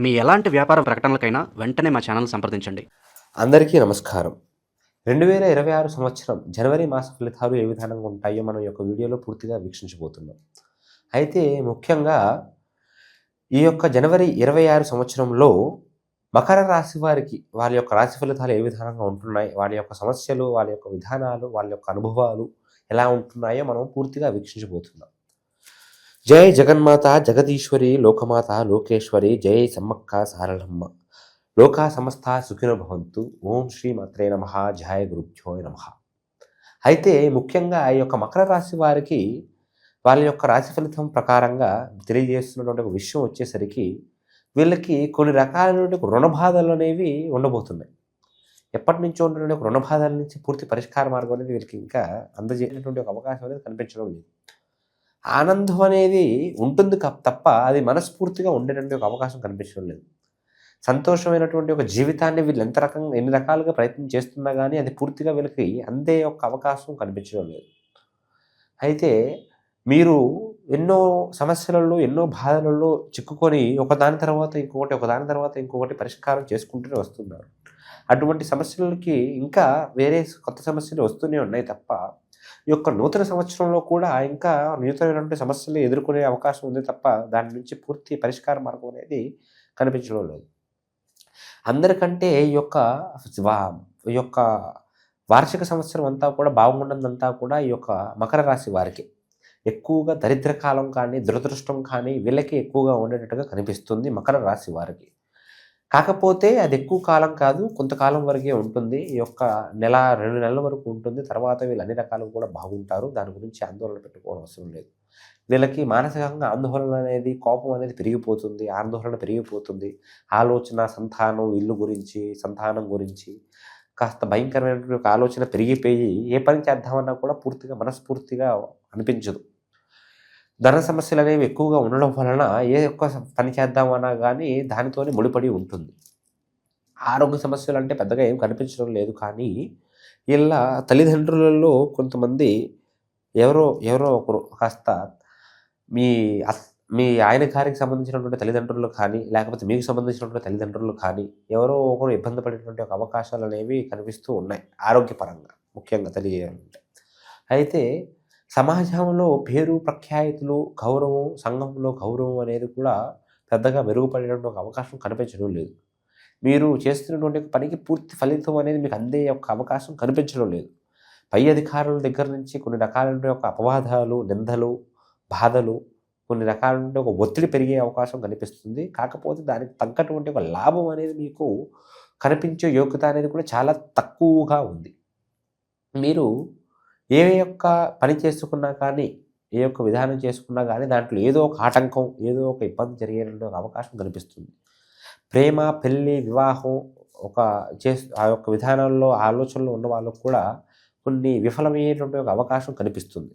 మీ ఎలాంటి వ్యాపార ప్రకటనలకైనా వెంటనే మా ఛానల్ సంప్రదించండి. అందరికీ నమస్కారం. 2026 సంవత్సరం జనవరి మాస ఫలితాలు ఏ విధంగా ఉంటాయో మనం ఈ యొక్క వీడియోలో పూర్తిగా వీక్షించబోతున్నాం. అయితే ముఖ్యంగా ఈ యొక్క జనవరి 26 సంవత్సరంలో మకర రాశి వారికి వాళ్ళ యొక్క రాశి ఫలితాలు ఏ విధంగా ఉంటున్నాయి, వాళ్ళ యొక్క సమస్యలు, వాళ్ళ యొక్క విధానాలు, వాళ్ళ యొక్క అనుభవాలు ఎలా ఉంటున్నాయో మనం పూర్తిగా వీక్షించబోతున్నాం. జై జగన్మాత జగదీశ్వరి లోకమాత లోకేశ్వరి జై సమ్మక్క సారళమ్మ లోకా సమస్త సుఖినో భవంతు. ఓం శ్రీ మాత్రే నమః. జయ గురుభ్యో నమః. అయితే ముఖ్యంగా ఈ యొక్క మకర రాశి వారికి వాళ్ళ యొక్క రాశి ఫలితం ప్రకారంగా తెలియజేస్తున్నటువంటి ఒక విషయం వచ్చేసరికి వీళ్ళకి కొన్ని రకాలైనటువంటి రుణ బాధలు అనేవి ఉండబోతున్నాయి. ఎప్పటి నుంచో ఉన్నటువంటి ఒక రుణ బాధల నుంచి పూర్తి పరిష్కార మార్గం అనేది వీళ్ళకి ఇంకా అందజేసేటువంటి ఒక అవకాశం అనేది కనిపించడం లేదు. ఆనందం అనేది ఉంటుంది తప్ప అది మనస్ఫూర్తిగా ఉండేటువంటి ఒక అవకాశం కనిపించడం లేదు. సంతోషమైనటువంటి ఒక జీవితాన్ని వీళ్ళు ఎన్ని రకాలుగా ప్రయత్నం చేస్తున్నా కానీ అది పూర్తిగా వీళ్ళకి అందే ఒక అవకాశం కనిపించడం లేదు. అయితే మీరు ఎన్నో సమస్యలలో, ఎన్నో బాధలలో చిక్కుకొని ఒకదాని తర్వాత ఇంకొకటి పరిష్కారం చేసుకుంటూనే వస్తున్నారు. అటువంటి సమస్యలకి ఇంకా వేరే కొత్త సమస్యలు వస్తూనే ఉన్నాయి తప్ప ఈ యొక్క నూతన సంవత్సరంలో కూడా ఇంకా నూతనమైనటువంటి సమస్యలు ఎదుర్కొనే అవకాశం ఉంది తప్ప దాని నుంచి పూర్తి పరిష్కార మార్గం అనేది కనిపించడం లేదు. అందరికంటే ఈ యొక్క వార్షిక సంవత్సరం అంతా కూడా బాగుండదంతా కూడా ఈ యొక్క మకర రాశి వారికి ఎక్కువగా దరిద్రకాలం కానీ దురదృష్టం కానీ వీళ్ళకి ఎక్కువగా ఉండేటట్టుగా కనిపిస్తుంది మకర రాశి వారికి. కాకపోతే అది ఎక్కువ కాలం కాదు, కొంతకాలం వరకే ఉంటుంది. ఈ యొక్క నెల 2 నెలల వరకు ఉంటుంది. తర్వాత వీళ్ళు అన్ని రకాలుగా కూడా బాగుంటారు. దాని గురించి ఆందోళన పెట్టుకోవడం అవసరం లేదు. వీళ్ళకి మానసికంగా ఆందోళన అనేది, కోపం అనేది పెరిగిపోతుంది, ఆందోళన పెరిగిపోతుంది. ఆలోచన, సంతానం, ఇల్లు గురించి, సంతానం గురించి కాస్త భయంకరమైనటువంటి ఒక ఆలోచన పెరిగిపోయి ఏ పని చేద్దామన్నా కూడా పూర్తిగా మనస్ఫూర్తిగా అనిపించదు. ధన సమస్యలు అనేవి ఎక్కువగా ఉండడం వలన ఏ ఒక్క పని చేద్దామన్నా కానీ దానితోనే ముడిపడి ఉంటుంది. ఆరోగ్య సమస్యలు అంటే పెద్దగా ఏం కనిపించడం లేదు. కానీ ఇలా తల్లిదండ్రులలో కొంతమంది ఎవరో ఒకరు కాస్త మీ మీ ఆయన గారికి సంబంధించినటువంటి తల్లిదండ్రులు కానీ, లేకపోతే మీకు సంబంధించినటువంటి తల్లిదండ్రులు కానీ ఎవరో ఒకరు ఇబ్బంది పడేటువంటి ఒక అవకాశాలు అనేవి కనిపిస్తూ ఉన్నాయి ఆరోగ్యపరంగా ముఖ్యంగా తెలియజేయాలంటే. అయితే సమాజంలో పేరు ప్రఖ్యాతులు, గౌరవం, సంఘంలో గౌరవం అనేది కూడా పెద్దగా మెరుగుపడేటువంటి ఒక అవకాశం కనిపించడం లేదు. మీరు చేస్తున్నటువంటి పనికి పూర్తి ఫలితం అనేది మీకు అందే యొక్క అవకాశం కనిపించడం లేదు. పై అధికారుల దగ్గర నుంచి కొన్ని రకాలైన ఒక అపవాదాలు, నిందలు, బాధలు, కొన్ని రకాలైన ఒక ఒత్తిడి పెరిగే అవకాశం కనిపిస్తుంది. కాకపోతే దానికి తగ్గటువంటి ఒక లాభం అనేది మీకు కనిపించే యోగ్యత అనేది కూడా చాలా తక్కువగా ఉంది. మీరు ఏ యొక్క పని చేసుకున్నా కానీ, ఏ యొక్క విధానం చేసుకున్నా కానీ దాంట్లో ఏదో ఒక ఆటంకం, ఏదో ఒక ఇబ్బంది జరిగేటువంటి ఒక అవకాశం కనిపిస్తుంది. ప్రేమ, పెళ్ళి, వివాహం ఆ యొక్క విధానాల్లో, ఆలోచనలో ఉన్న వాళ్ళకు కూడా కొన్ని విఫలమయ్యేటువంటి ఒక అవకాశం కనిపిస్తుంది.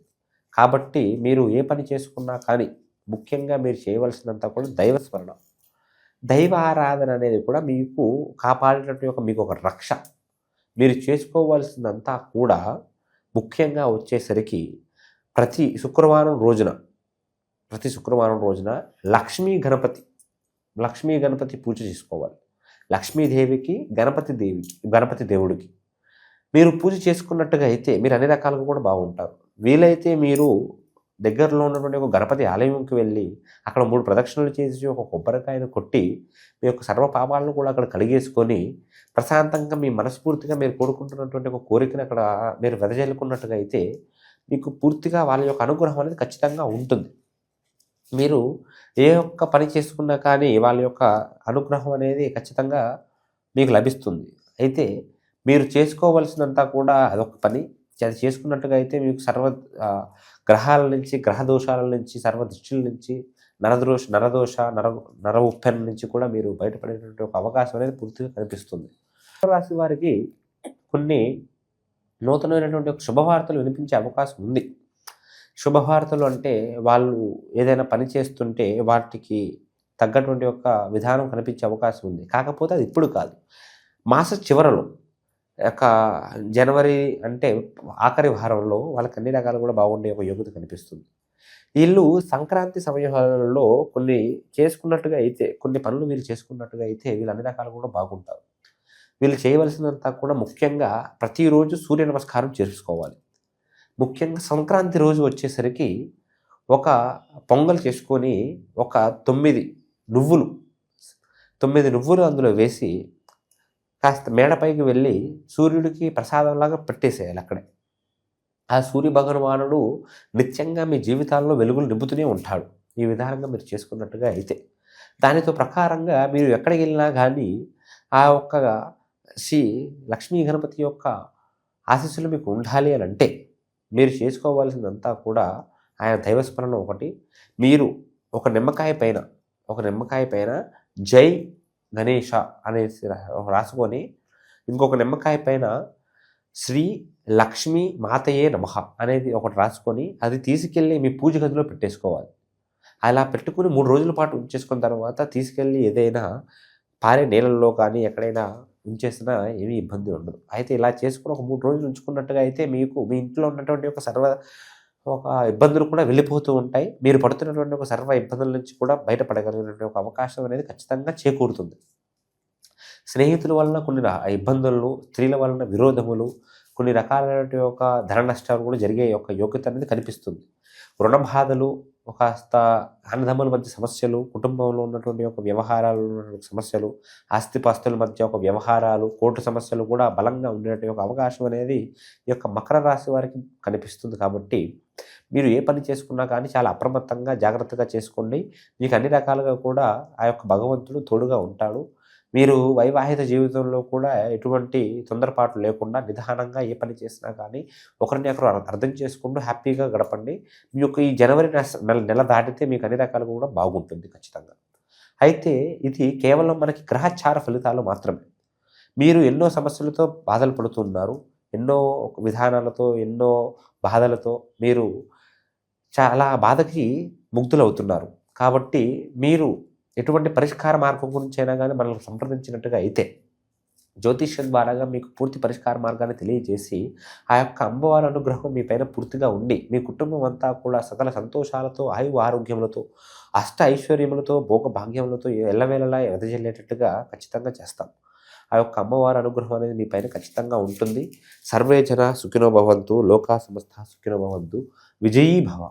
కాబట్టి మీరు ఏ పని చేసుకున్నా కానీ ముఖ్యంగా మీరు చేయవలసినంత కూడా దైవస్మరణ, దైవ ఆరాధన అనేది కూడా మీకు కాపాడేటటువంటి మీకు ఒక రక్ష. మీరు చేసుకోవాల్సిందంతా కూడా ముఖ్యంగా వచ్చేసరికి ప్రతి శుక్రవారం రోజున లక్ష్మీ గణపతి పూజ చేసుకోవాలి. లక్ష్మీదేవికి, గణపతి దేవుడికి మీరు పూజ చేసుకున్నట్టుగా అయితే మీరు అన్ని రకాలుగా కూడా బాగుంటారు. వీలైతే మీరు దగ్గరలో ఉన్నటువంటి ఒక గణపతి ఆలయంకి వెళ్ళి అక్కడ 3 ప్రదక్షిణలు చేసి ఒక కొబ్బరికాయను కొట్టి మీ యొక్క సర్వ పాపాలను కూడా అక్కడ కడిగేసుకొని ప్రశాంతంగా మీ మనస్ఫూర్తిగా మీరు కోరుకుంటున్నటువంటి ఒక కోరికను అక్కడ మీరు వెదజల్లుకున్నట్టుగా అయితే మీకు పూర్తిగా వాళ్ళ యొక్క అనుగ్రహం అనేది ఖచ్చితంగా ఉంటుంది. మీరు ఏ ఒక్క పని చేసుకున్నా కానీ వాళ్ళ యొక్క అనుగ్రహం అనేది ఖచ్చితంగా మీకు లభిస్తుంది. అయితే మీరు చేసుకోవలసినంతా కూడా అదొక పని. అది చేసుకున్నట్టుగా అయితే మీకు గ్రహాల నుంచి, గ్రహ దోషాల నుంచి, సర్వ దృష్టిల నుంచి, నర ఉప్పెన నుంచి కూడా మీరు బయటపడేటువంటి ఒక అవకాశం అనేది పూర్తిగా కనిపిస్తుంది. రాశి వారికి కొన్ని నూతనమైనటువంటి ఒక శుభవార్తలు వినిపించే అవకాశం ఉంది. శుభవార్తలు అంటే వాళ్ళు ఏదైనా పని చేస్తుంటే వాటికి తగ్గటువంటి ఒక విధానం కనిపించే అవకాశం ఉంది. కాకపోతే అది ఇప్పుడు కాదు, మాస చివరలో జనవరి అంటే ఆఖరి వారంలో వాళ్ళకి అన్ని రకాలు కూడా బాగుండే ఒక యోగ్యత కనిపిస్తుంది. వీళ్ళు సంక్రాంతి సమయాలలో కొన్ని పనులు మీరు చేసుకున్నట్టుగా అయితే వీళ్ళు అన్ని రకాలు కూడా బాగుంటారు. వీళ్ళు చేయవలసినంతా కూడా ముఖ్యంగా ప్రతిరోజు సూర్య నమస్కారం చేసుకోవాలి. ముఖ్యంగా సంక్రాంతి రోజు వచ్చేసరికి ఒక పొంగల్ చేసుకొని ఒక 9 నువ్వులు 9 నువ్వులు అందులో వేసి కాస్త మేడపైకి వెళ్ళి సూర్యుడికి ప్రసాదంలాగా పెట్టేసేయాలి అక్కడే. ఆ సూర్య భగవానుడు నిత్యంగా మీ జీవితాల్లో వెలుగులు నింపుతూనే ఉంటాడు. ఈ విధానంగా మీరు చేసుకున్నట్టుగా అయితే దానితో ప్రకారంగా మీరు ఎక్కడికి వెళ్ళినా కానీ ఆ ఒక్క శ్రీ లక్ష్మీ గణపతి యొక్క ఆశీస్సులు మీకు ఉండాలి అని అంటే మీరు చేసుకోవాల్సిందంతా కూడా ఆయన దైవస్మరణ ఒకటి. మీరు ఒక నిమ్మకాయ పైన జై గణేష అనేసి రాసుకొని ఇంకొక నిమ్మకాయ పైన శ్రీ లక్ష్మీ మాతయే నమః అనేది ఒకటి రాసుకొని అది తీసుకెళ్ళి మీ పూజ గదిలో పెట్టేసుకోవాలి. అలా పెట్టుకుని 3 రోజుల పాటు ఉంచేసుకున్న తర్వాత తీసుకెళ్ళి ఏదైనా పారే నీళ్ళల్లో కానీ ఎక్కడైనా ఉంచేసినా ఏమీ ఇబ్బంది ఉండదు. అయితే ఇలా చేసుకుని ఒక 3 రోజులు ఉంచుకున్నట్టుగా అయితే మీకు మీ ఇంట్లో ఉన్నటువంటి ఒక ఇబ్బందులు కూడా వెళ్ళిపోతూ ఉంటాయి. మీరు పడుతున్నటువంటి ఒక సర్వ ఇబ్బందుల నుంచి కూడా బయటపడగలిగినటువంటి ఒక అవకాశం అనేది ఖచ్చితంగా చేకూరుతుంది. స్నేహితుల వలన కొన్ని ఇబ్బందులు, స్త్రీల వలన విరోధములు, కొన్ని రకాలైనటువంటి ఒక ధన నష్టాలు కూడా జరిగే యొక్క యోగ్యత అనేది కనిపిస్తుంది. రుణ బాధలు, కాస్త అన్నదమ్ముల మధ్య సమస్యలు, కుటుంబంలో ఉన్నటువంటి ఒక వ్యవహారాలు సమస్యలు, ఆస్తిపాస్తుల మధ్య ఒక వ్యవహారాలు, కోర్టు సమస్యలు కూడా బలంగా ఉండేటువంటి ఒక అవకాశం అనేది ఈ యొక్క మకర రాశి వారికి కనిపిస్తుంది. కాబట్టి మీరు ఏ పని చేసుకున్నా కానీ చాలా అప్రమత్తంగా జాగ్రత్తగా చేసుకోండి. మీకు అన్ని రకాలుగా కూడా ఆ యొక్క భగవంతుడు తోడుగా ఉంటాడు. మీరు వైవాహిక జీవితంలో కూడా ఎటువంటి తొందరపాటు లేకుండా నిదానంగా ఏ పని చేసినా కానీ ఒకరిని ఒకరు అర్థం చేసుకుంటూ హ్యాపీగా గడపండి. మీ యొక్క ఈ జనవరి నెల దాటితే మీకు అన్ని రకాలుగా కూడా బాగుంటుంది ఖచ్చితంగా. అయితే ఇది కేవలం మనకి గ్రహచార ఫలితాలు మాత్రమే. మీరు ఎన్నో సమస్యలతో బాధలు పడుతున్నారు, ఎన్నో విధానాలతో, ఎన్నో బాధలతో మీరు చాలా బాధకి ముగ్ధులవుతున్నారు. కాబట్టి మీరు ఎటువంటి పరిష్కార మార్గం గురించి అయినా కానీ మనల్ని సంప్రదించినట్టుగా అయితే జ్యోతిష్యం ద్వారాగా మీకు పూర్తి పరిష్కార మార్గాన్ని తెలియజేసి ఆ యొక్క అమ్మవారి అనుగ్రహం మీ పైన పూర్తిగా ఉండి మీ కుటుంబం అంతా కూడా సకల సంతోషాలతో, ఆయువు ఆరోగ్యములతో, అష్ట ఐశ్వర్యములతో, భోగ భాగ్యములతో ఎల్లవేళలా ఎదజల్లేటట్టుగా ఖచ్చితంగా చేస్తాం. ఆ యొక్క అమ్మవారి అనుగ్రహం అనేది మీ పైన ఖచ్చితంగా ఉంటుంది. సర్వే జన సుఖినో భవంతు, లోకా సమస్త సుఖినో భవంతు, విజయీ భవ.